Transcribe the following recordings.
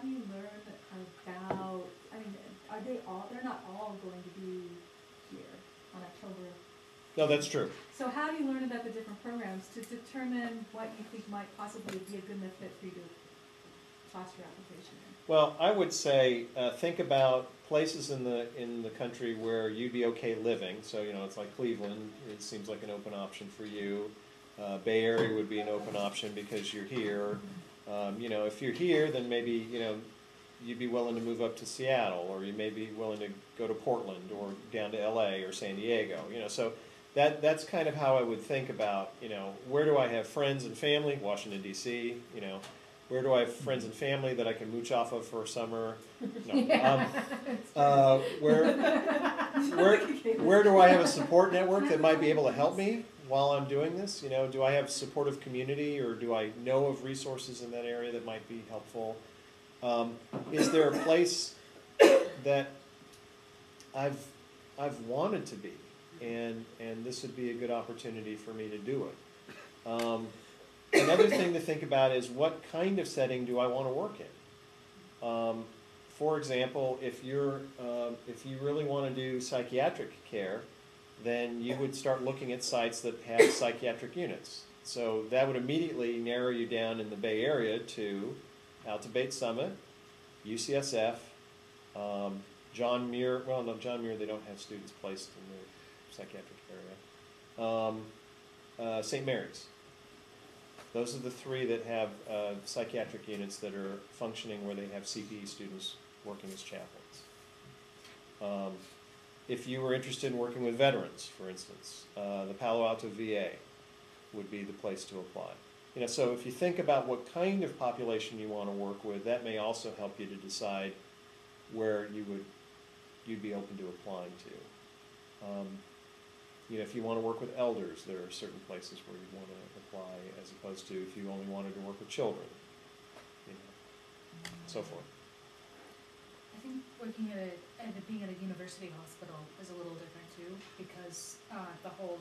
do you learn about, I mean, are they all, they're not all going to be here on October? No, that's true. So how do you learn about the different programs to determine what you think might possibly be a good enough fit for you to toss your application in? Well, I would say think about places in the country where you'd be okay living. So, you know, it's like Cleveland. It seems like an open option for you. Bay Area would be an open option because you're here. You know, if you're here, then maybe, you know, you'd be willing to move up to Seattle, or you may be willing to go to Portland or down to LA or San Diego. You know, so that's kind of how I would think about, you know, where do I have friends and family? Washington, D.C., you know. Where do I have friends and family that I can mooch off of for a summer? No. Where do I have a support network that might be able to help me while I'm doing this? You know, do I have supportive community, or do I know of resources in that area that might be helpful? Is there a place that I've wanted to be, and this would be a good opportunity for me to do it? Another thing to think about is, what kind of setting do I want to work in? For example, if you really want to do psychiatric care, then you would start looking at sites that have psychiatric units. So that would immediately narrow you down in the Bay Area to Alta Bates Summit, UCSF, John Muir. Well, no, John Muir, they don't have students placed in the psychiatric area. St. Mary's. Those are the three that have psychiatric units that are functioning, where they have CPE students working as chaplains. If you were interested in working with veterans, for instance, the Palo Alto VA would be the place to apply. You know, so if you think about what kind of population you want to work with, that may also help you to decide where you'd be open to applying to. You know, if you want to work with elders, there are certain places where you want to apply, as opposed to if you only wanted to work with children, you know, so forth. I think working being at a university hospital is a little different too, because the whole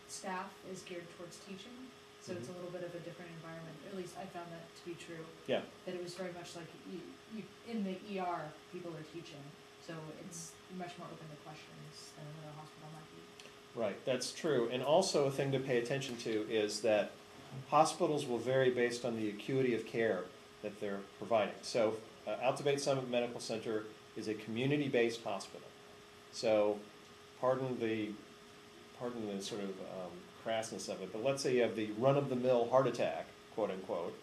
staff is geared towards teaching, so it's a little bit of a different environment. At least I found that to be true. Yeah. That it was very much like you in the ER, people are teaching, so it's much more open to questions than another hospital might be. Right, that's true. And also a thing to pay attention to is that hospitals will vary based on the acuity of care that they're providing. So Alta Bates Summit Medical Center is a community-based hospital. So pardon the sort of crassness of it, but let's say you have the run-of-the-mill heart attack, quote unquote.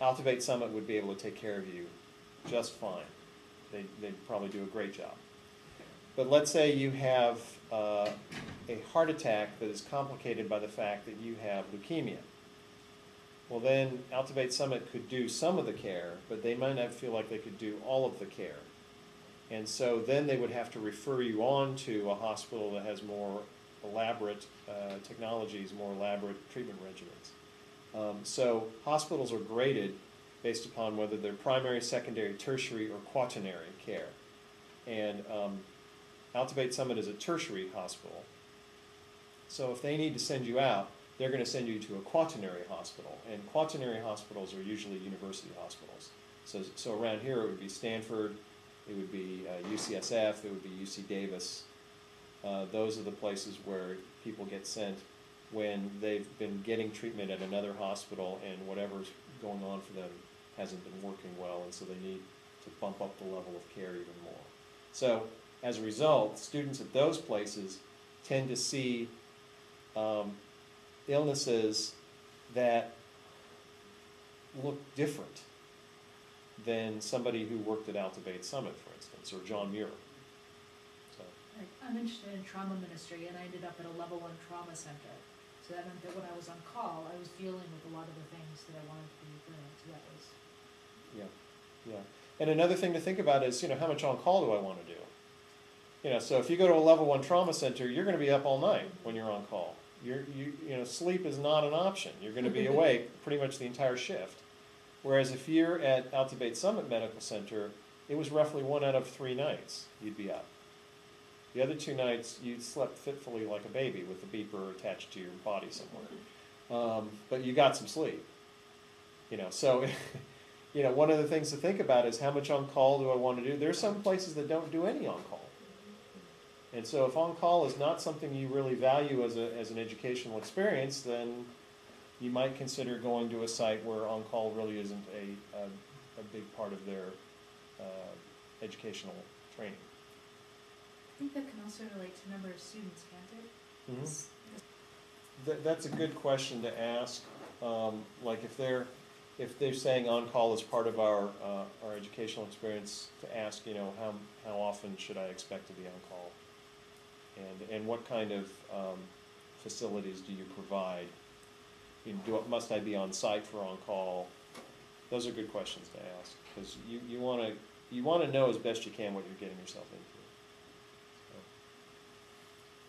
Alta Bates Summit would be able to take care of you just fine. They'd probably do a great job. But let's say you have a heart attack that is complicated by the fact that you have leukemia. Well, then Alta Bates Summit could do some of the care, but they might not feel like they could do all of the care. And so then they would have to refer you on to a hospital that has more elaborate technologies, more elaborate treatment regimens. So hospitals are graded based upon whether they're primary, secondary, tertiary, or quaternary care. And Alta Bates Summit is a tertiary hospital. So if they need to send you out, they're going to send you to a quaternary hospital. And quaternary hospitals are usually university hospitals. So around here it would be Stanford, it would be UCSF, it would be UC Davis. Those are the places where people get sent when they've been getting treatment at another hospital and whatever's going on for them hasn't been working well, and so they need to bump up the level of care even more. So as a result, students at those places tend to see illnesses that look different than somebody who worked at Alta Bates Summit, for instance, or John Muir. So. I'm interested in trauma ministry, and I ended up at a level 1 trauma center. So that meant that when I was on call, I was dealing with a lot of the things that I wanted to be doing. So that was... Yeah. And another thing to think about is, you know, how much on call do I want to do? You know, so if you go to a level 1 trauma center, you're going to be up all night when you're on call. You know, sleep is not an option. You're going to be awake pretty much the entire shift. Whereas if you're at Alta Bates Summit Medical Center, it was roughly 1 out of 3 nights you'd be up. The other 2 nights you slept fitfully like a baby with a beeper attached to your body somewhere. But you got some sleep. You know, so you know, one of the things to think about is how much on-call do I want to do? There are some places that don't do any on-call. And so if on-call is not something you really value as an educational experience, then you might consider going to a site where on-call really isn't a big part of their educational training. I think that can also relate to number of students, can't it? Mm-hmm. That's a good question to ask. Like if they're saying on-call is part of our educational experience, to ask, you know, how often should I expect to be on-call? And what kind of facilities do you provide? You know, must I be on site for on-call? Those are good questions to ask, because you want to know as best you can what you're getting yourself into. So.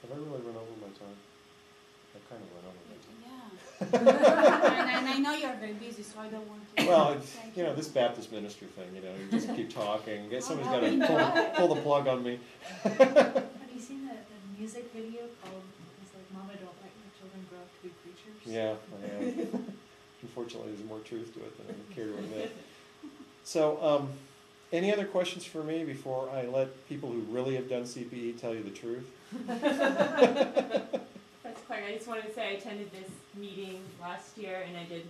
Have I really run over my time? I've kind of run over my time. Yeah. And I know you're very busy, so I don't want to. Well, it's, you know, this Baptist ministry thing, you know, you just keep talking. Somebody's got to pull the plug on me. Have you seen the music video called, it's like, Mama, don't let your children grow up to be preachers? Yeah, I am. Unfortunately, there's more truth to it than I care to admit. So, any other questions for me before I let people who really have done CPE tell you the truth? That's Clark. I just wanted to say I attended this meeting last year, and I did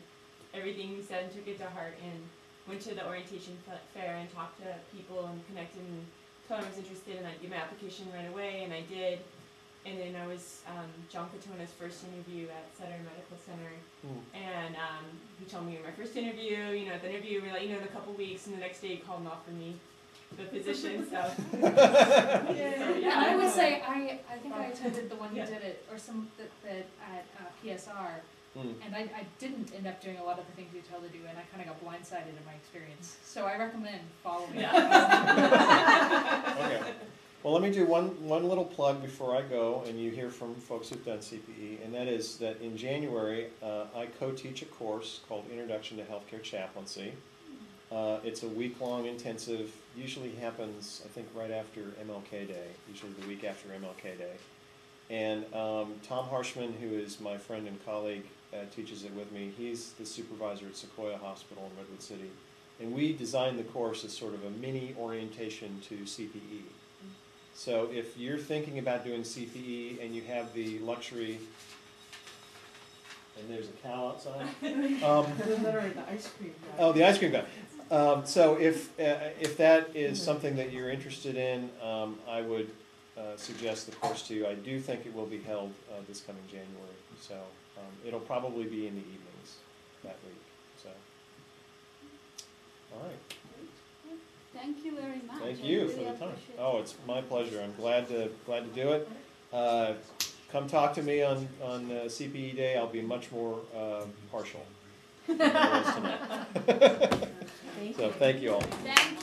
everything you said and took it to heart, and went to the orientation fair and talked to people and connected and told them I was interested, and I'd give my application right away, and I did. And then I was John Katona's first interview at Sutter Medical Center, and he told me in my first interview, you know, at the interview, we let you know in a couple weeks, and the next day he called and offered me the position, so. Yeah, I would say, I think I attended the one you did it, or some, that at PSR, and I didn't end up doing a lot of the things you tell to do, and I kind of got blindsided in my experience. So I recommend following it. Okay. Well, let me do one little plug before I go, and you hear from folks who've done CPE, and that is that in January, I co-teach a course called Introduction to Healthcare Chaplaincy. It's a week-long intensive, usually happens, I think, right after MLK Day, usually the week after MLK Day. And Tom Harshman, who is my friend and colleague, teaches it with me. He's the supervisor at Sequoia Hospital in Redwood City. And we designed the course as sort of a mini orientation to CPE. So if you're thinking about doing CPE and you have the luxury, and there's a cow outside. Literally the ice cream guy. Oh, the ice cream guy. So if that is something that you're interested in, I would suggest the course to you. I do think it will be held this coming January, so it'll probably be in the evenings that week. So, all right. Thank you very much. Thank you for the time. Oh, it's my pleasure. I'm glad to do it. Come talk to me on CPE Day. I'll be much more partial than I was tonight. So thank you all. Thank you.